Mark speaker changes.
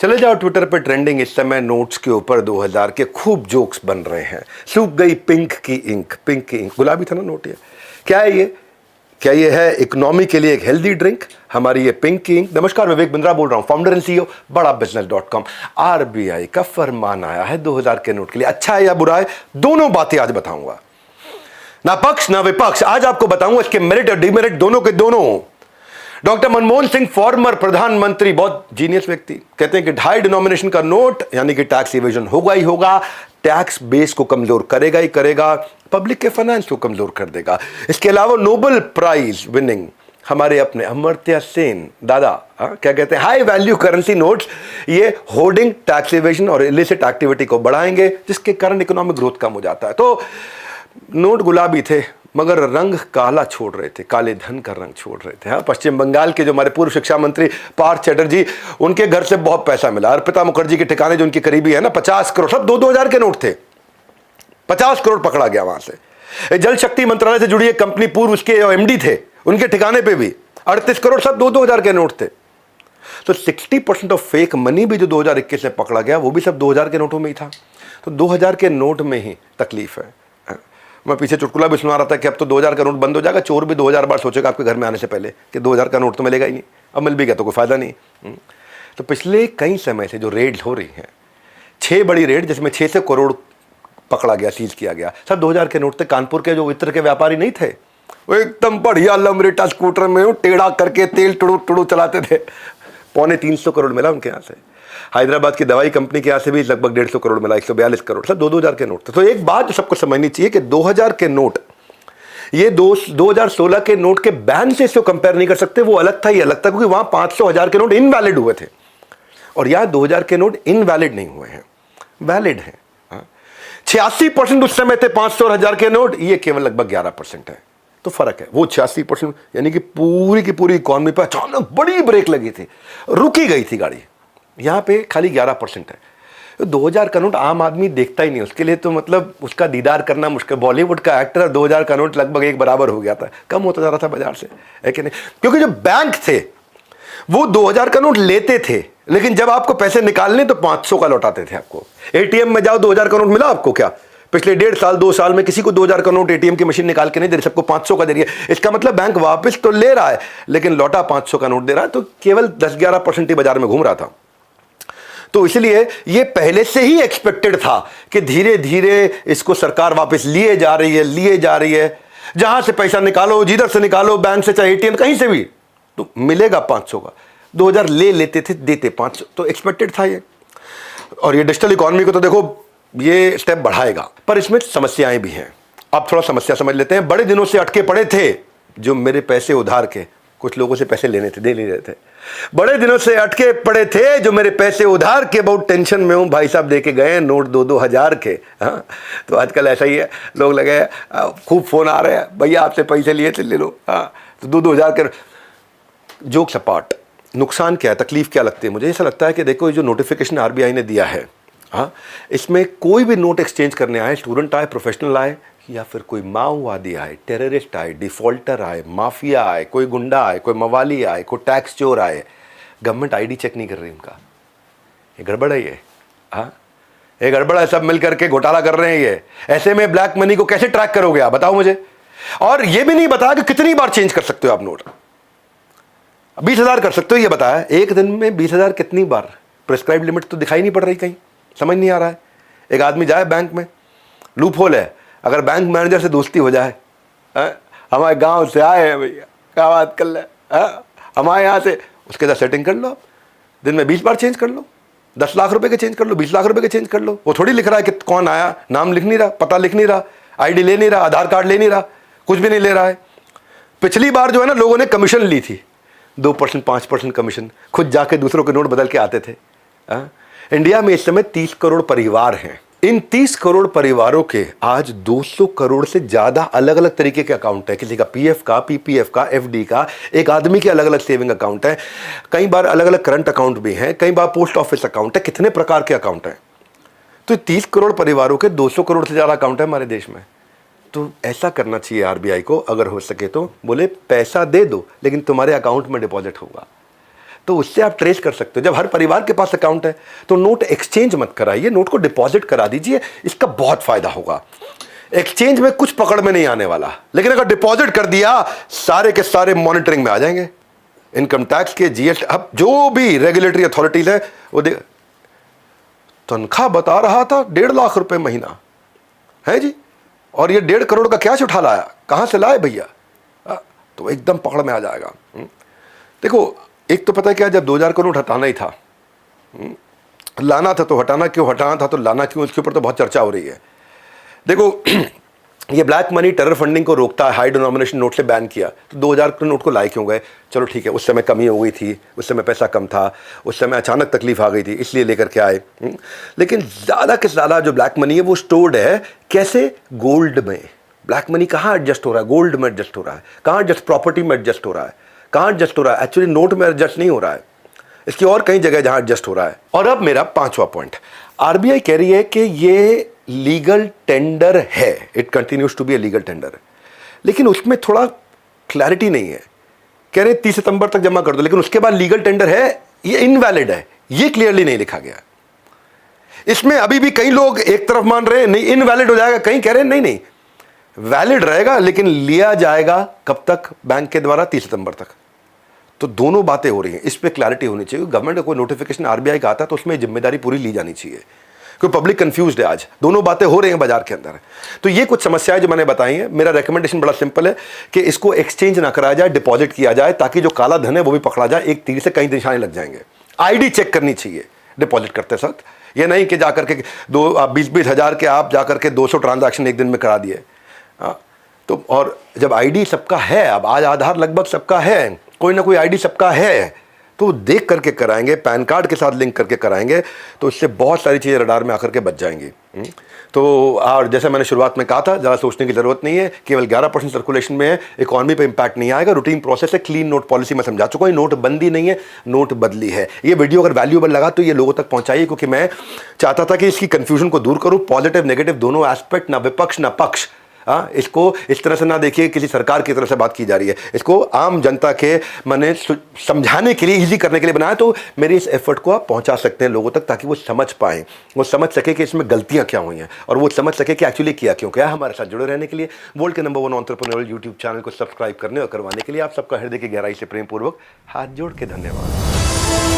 Speaker 1: चले जाओ ट्विटर पे ट्रेंडिंग इस समय नोट्स के ऊपर 2000 के खूब जोक्स बन रहे हैं। सूख गई पिंक की इंक, पिंक की इंक, गुलाबी था ना नोट ये। क्या है ये? क्या ये है इकोनॉमी के लिए एक हेल्दी ड्रिंक? हमारी ये पिंक की इंक। नमस्कार, विवेक बिंद्रा बोल रहा हूं, फाउंडर एंड सीईओ बड़ा बिजनेस.com। आरबीआई का फरमान आया है 2000 के नोट के लिए। अच्छा है या बुरा है, दोनों बातें आज बताऊंगा, ना पक्ष ना विपक्ष। आज आपको बताऊंगा इसके मेरिट और डिमेरिट दोनों के दोनों। डॉक्टर मनमोहन सिंह, फॉर्मर प्रधानमंत्री, बहुत जीनियस व्यक्ति, कहते हैं कि 2.5 डिनोमिनेशन का नोट यानी कि टैक्स इवेजन होगा ही होगा, टैक्स बेस को कमजोर करेगा ही करेगा, पब्लिक के फाइनेंस को कमजोर कर देगा। इसके अलावा नोबेल प्राइज विनिंग हमारे अपने अमर्त्य सेन दादा क्या कहते हैं, हाई वैल्यू करेंसी नोट्स ये होर्डिंग, टैक्स इवेजन और इलिसिट एक्टिविटी को बढ़ाएंगे, जिसके कारण इकोनॉमिक ग्रोथ कम हो जाता है। तो नोट गुलाबी थे मगर रंग काला छोड़ रहे थे, काले धन का रंग छोड़ रहे थे। हाँ, पश्चिम बंगाल के जो हमारे पूर्व शिक्षा मंत्री पार्थ चैटर्जी, उनके घर से बहुत पैसा मिला। अर्पिता मुखर्जी के ठिकाने जो उनके करीबी है ना, 50 करोड़, सब 2-2 के नोट थे, 50 करोड़ पकड़ा गया वहां से। जल शक्ति मंत्रालय से जुड़ी एक कंपनी, पूर्व उसके एमडी थे, उनके ठिकाने पे भी 38 करोड़, सब 2-2 के नोट थे। तो 60% ऑफ फेक मनी भी जो 2021 में पकड़ा गया वो भी सब 2000 के नोटों में ही था। तो 2000 के नोट में ही तकलीफ है। मैं पीछे चुटकुला भी सुना रहा था कि अब तो 2000 का नोट बंद हो जाएगा, चोर भी 2000 बार सोचेगा आपके घर में आने से पहले कि 2000 का नोट तो मिलेगा ही नहीं, अब मिल भी गया तो कोई फायदा नहीं। तो पिछले कई समय से जो रेड हो रही हैं, 6 बड़ी रेड जिसमें 600 करोड़ पकड़ा गया, सीज किया गया, सब 2000 के नोट थे। कानपुर के जो इत्र के व्यापारी नहीं थे, वो एकदम बढ़िया लमरेटा स्कूटर में टेढ़ा करके तेल टुड़ू टुड़ू चलाते थे, 325 करोड़ मिला उनके यहाँ से। हैदराबाद की दवाई कंपनी के यहाँ से भी लगभग 150 करोड़ मिला, 142 करोड़, सब 2-2000 के नोट थे। तो एक बात जो सबको समझनी चाहिए कि 2000 के नोट, ये 2016 के नोट के बैन से इसको कंपेयर नहीं कर सकते, वो अलग था, ये अलग था, क्योंकि वहां 500-1000 के नोट इनवैलिड हुए थे और यहाँ 2000 के नोट इनवैलिड नहीं हुए हैं, वैलिड हैं। 86% उस समय थे 500 और 1000 के नोट, ये केवल लगभग 11% है। तो फर्क है, वो 86% यानी कि पूरी की पूरी इकॉनमी पर अचानक बड़ी ब्रेक लगी थी, रुकी गई थी गाड़ी, यहाँ पे खाली 11% है। तो 2000 का नोट आम आदमी देखता ही नहीं, उसके लिए तो मतलब उसका दीदार करना मुश्किल। बॉलीवुड का एक्टर 2000 का नोट लगभग एक बराबर हो गया था, कम होता जा रहा था बाजार से, है कि नहीं? क्योंकि जो बैंक थे वो 2000 का नोट लेते थे, लेकिन जब आपको पैसे निकालने तो 500 का लौटाते थे आपको। एटीएम में जाओ, 2000 का नोट मिला आपको क्या? पिछले 1.5 साल 2 साल में किसी को 2000 का नोट एटीएम की मशीन निकाल के नहीं दे रही, सबको 500 का दे रही है। इसका मतलब बैंक वापस तो ले रहा है लेकिन लौटा 500 का नोट दे रहा है, तो केवल 10-11% ही बाजार में घूम रहा था। तो इसलिए ये पहले से ही एक्सपेक्टेड था कि धीरे धीरे इसको सरकार वापस लिए जा रही है। जहां से पैसा निकालो, जिधर से निकालो, बैंक से चाहे एटीएम, कहीं से भी, तो मिलेगा 500 का। 2000 ले लेते थे, देते 500, तो एक्सपेक्टेड था ये। और ये डिजिटल इकोनॉमी को तो देखो ये स्टेप बढ़ाएगा, पर इसमें समस्याएं भी हैं। अब थोड़ा समस्या समझ लेते हैं। बड़े दिनों से अटके पड़े थे जो मेरे पैसे उधार के, कुछ लोगों से पैसे लेने थे, दे नहीं रहे थे। बड़े दिनों से अटके पड़े थे जो मेरे पैसे उधार के, बहुत टेंशन में हूं, भाई साहब दे के गए नोट 2-2 हजार के। हाँ, तो आजकल ऐसा ही है, लोग लगे खूब फोन आ रहे हैं, भैया आपसे पैसे लिए थे, ले लो। हाँ, तो 2-2 हजार के। जोक सपाट, नुकसान क्या है, तकलीफ क्या लगती है मुझे? ऐसा लगता है कि देखो, ये जो नोटिफिकेशन आरबीआई ने दिया है, हाँ, इसमें कोई भी नोट एक्सचेंज करने आए, स्टूडेंट आए, प्रोफेशनल आए, या फिर कोई माओवादी आए, टेररिस्ट आए, डिफॉल्टर आए, माफिया आए, कोई गुंडा आए, कोई मवाली आए, कोई टैक्स चोर आए, गवर्नमेंट आईडी चेक नहीं कर रही उनका। ये गड़बड़ है ये। हाँ, ये गड़बड़ है, सब मिल करके घोटाला कर रहे हैं ये। ऐसे में ब्लैक मनी को कैसे ट्रैक करोगे आप, बताओ मुझे? और ये भी नहीं बताया कि कितनी बार चेंज कर सकते हो आप नोट। 20,000 कर सकते हो, ये बताया। एक दिन में 20,000 कितनी बार? प्रिस्क्राइब लिमिट तो दिखाई नहीं पड़ रही, कहीं समझ नहीं आ रहा है। एक आदमी जाए बैंक में, लूप होल है, अगर बैंक मैनेजर से दोस्ती हो जाए, हमारे गांव से आए हैं भैया, क्या बात कर ले, हमारे यहाँ से, उसके साथ सेटिंग कर लो। दिन में 20 बार चेंज कर लो, 10 लाख रुपए के चेंज कर लो, 20 लाख रुपए के चेंज कर लो। वो थोड़ी लिख रहा है कि कौन आया, नाम लिख नहीं रहा, पता लिख नहीं रहा, आईडी ले नहीं रहा, आधार कार्ड ले नहीं रहा, कुछ भी नहीं ले रहा है। पिछली बार जो है ना, लोगों ने कमीशन ली थी, 2%, 5% कमीशन, खुद जाके दूसरों के नोट बदल के आते थे। इंडिया में इस समय 30 करोड़ परिवार हैं। इन 30 करोड़ परिवारों के आज 200 करोड़ से ज्यादा अलग अलग तरीके के अकाउंट है। किसी का पीएफ का, पीपीएफ का, एफडी का, एक आदमी के अलग अलग सेविंग अकाउंट है, कई बार अलग अलग करंट अकाउंट भी हैं, कई बार पोस्ट ऑफिस अकाउंट है, कितने प्रकार के अकाउंट हैं। तो 30 करोड़ परिवारों के 200 करोड़ से ज्यादा अकाउंट है हमारे देश में। तो ऐसा करना चाहिए आरबीआई को, अगर हो सके तो बोले पैसा दे दो लेकिन तुम्हारे अकाउंट में डिपॉजिट होगा। तो उससे आप ट्रेस कर सकते हो। जब हर परिवार के पास अकाउंट है तो नोट एक्सचेंज मत कराइए, नोट को डिपॉजिट करा दीजिए, इसका बहुत फायदा होगा। एक्सचेंज में कुछ पकड़ में नहीं आने वाला, लेकिन अगर डिपॉजिट कर दिया सारे के सारे मॉनिटरिंग में आ जाएंगे। इनकम टैक्स के, जीएसटी, अब जो भी रेगुलेटरी अथॉरिटीज है वो तनख्वाह बता रहा था 1.5 लाख रुपए महीना है जी, और ये 1.5 करोड़ का कैश उठा लाया, कहां से लाए भैया? तो एकदम पकड़ में आ जाएगा। देखो, एक तो पता है क्या, जब 2000 करोड़ हटाना ही था, लाना था तो हटाना क्यों, हटाना था तो लाना क्यों, इसके ऊपर तो बहुत चर्चा हो रही है। देखो ये ब्लैक मनी टेरर फंडिंग को रोकता है, हाई डिनोमिनेशन नोट से बैन किया, तो 2000 के नोट को लाए क्यों गए? चलो ठीक है, उस समय कमी हो गई थी, उस समय पैसा कम था, उस समय अचानक तकलीफ आ गई थी, इसलिए लेकर के आए। लेकिन ज़्यादा से ज़्यादा जो ब्लैक मनी है वो स्टोर्ड है कैसे? गोल्ड में। ब्लैक मनी कहाँ एडजस्ट हो रहा है? गोल्ड में एडजस्ट हो रहा है। कहाँ एडजस्ट? प्रॉपर्टी में एडजस्ट हो रहा है। कहाँ एडजस्ट हो रहा है? एक्चुअली नोट में एडजस्ट नहीं हो रहा है, इसकी और कई जगह जहाँ एडजस्ट हो रहा है। और अब मेरा 5वां पॉइंट, आरबीआई कह रही है कि ये लीगल टेंडर है, it continues to be a legal tender, लेकिन उसमें थोड़ा क्लैरिटी नहीं है। कह रहे 30 सितंबर तक जमा कर दो, लेकिन उसके बाद लीगल टेंडर है, ये इनवैलिड है, ये क्लियरली नहीं लिखा गया। इसमें अभी भी कई लोग एक तरफ मान रहे हैं नहीं इनवैलिड हो जाएगा, कई कह रहे हैं नहीं नहीं वैलिड रहेगा, लेकिन लिया जाएगा कब तक? बैंक के द्वारा 30 सितंबर तक। तो दोनों बातें हो रही हैं, इस पर क्लैरिटी होनी चाहिए। गवर्नमेंट का कोई नोटिफिकेशन आरबीआई का आता है तो उसमें जिम्मेदारी पूरी ली जानी चाहिए, क्योंकि पब्लिक कंफ्यूज्ड है। आज दोनों बातें हो रही हैं बाजार के अंदर। तो ये कुछ समस्याएं जो मैंने बताई हैं, मेरा रेकमेंडेशन बड़ा सिंपल है कि इसको एक्सचेंज ना कराया जाए, डिपॉजिट किया जाए, ताकि जो काला धन है वो भी पकड़ा जाए। एक तीर से कई निशाने लग जाएंगे। आईडी चेक करनी चाहिए डिपॉजिट करते वक्त, ये नहीं कि जाकर के 20-20 हज़ार के आप जाकर के 200 ट्रांजैक्शन एक दिन में करा दिए। तो और जब आईडी सबका है, अब आज आधार लगभग सबका है, कोई ना कोई आईडी सबका है, तो देख करके कराएंगे, पैन कार्ड के साथ लिंक करके कराएंगे, तो इससे बहुत सारी चीज़ें रडार में आकर के बच जाएंगी। तो और जैसे मैंने शुरुआत में कहा था, ज़्यादा सोचने की ज़रूरत नहीं है, केवल 11% सर्कुलेशन में है, इकॉनमी पे इम्पैक्ट नहीं आएगा, रूटीन प्रोसेस है, क्लीन नोट पॉलिसी मैं समझा चुका हूँ। नोट बंदी नहीं है, नोट बदली है। ये वीडियो अगर वैल्यूएबल लगा तो ये लोगों तक पहुँचाइए, क्योंकि मैं चाहता था कि इसकी कन्फ्यूजन को दूर करूँ, पॉजिटिव नेगेटिव दोनों एस्पेक्ट, ना विपक्ष ना पक्ष। इसको इस तरह से ना देखिए किसी सरकार की तरह से बात की जा रही है, इसको आम जनता के मैंने समझाने के लिए, इजी करने के लिए बनाया। तो मेरे इस एफर्ट को आप पहुंचा सकते हैं लोगों तक, ताकि वो समझ पाएं, वो समझ सके कि इसमें गलतियां क्या हुई हैं, और वो समझ सके कि एक्चुअली किया क्यों क्या। हमारे साथ जुड़े रहने के लिए वर्ल्ड के नंबर 1 एंटरप्रेन्योरियल यूट्यूब चैनल को सब्सक्राइब करने और करवाने के लिए आप सबका हृदय की गहराई से प्रेम पूर्वक हाथ जोड़ के धन्यवाद।